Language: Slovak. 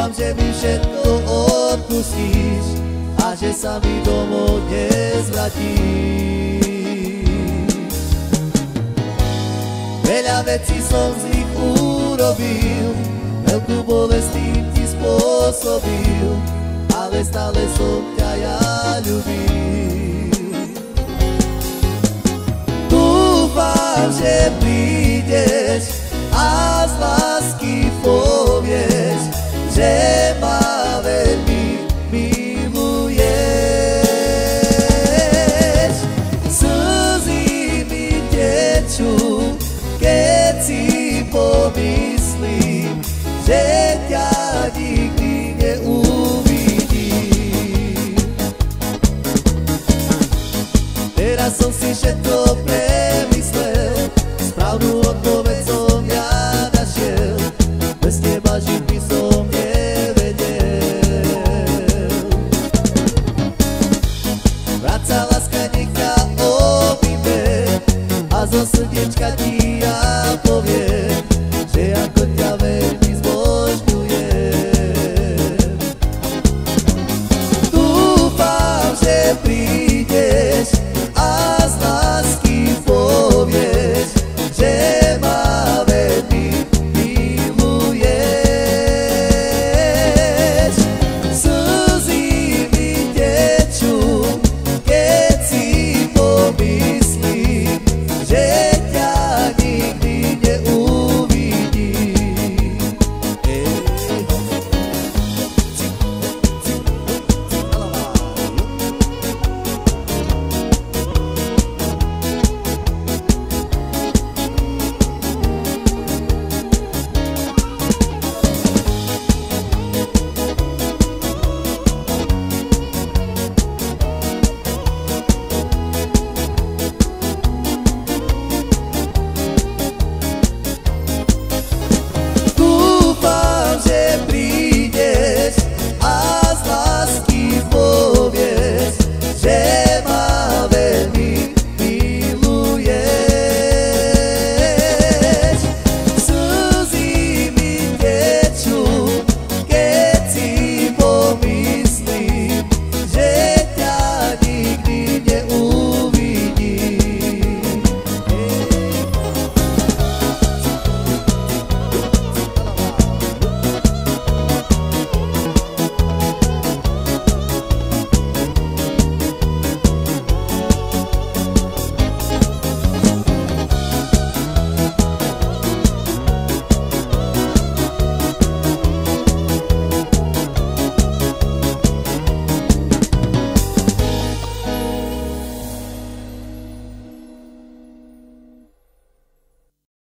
Dúfam, že mi všetko odpustíš a že sa mi domov nezvratíš. Veľa vecí som z nich urobil, veľkú bolesť tým ti spôsobil, ale stále som ťa ja ľúbil. Dúfam, že prídeš a z lásky povieš, že ma veľmi miluješ. Slzy mi tečú, keď si pomyslím, že ťa nikdy neuvidím. Teraz som si všetko premyslel, správnu odpoveď som ja našiel, bez teba žiť by som nevedel. Vráť sa, láska, nech ťa obíme a zo srdiečka ti ja poviem,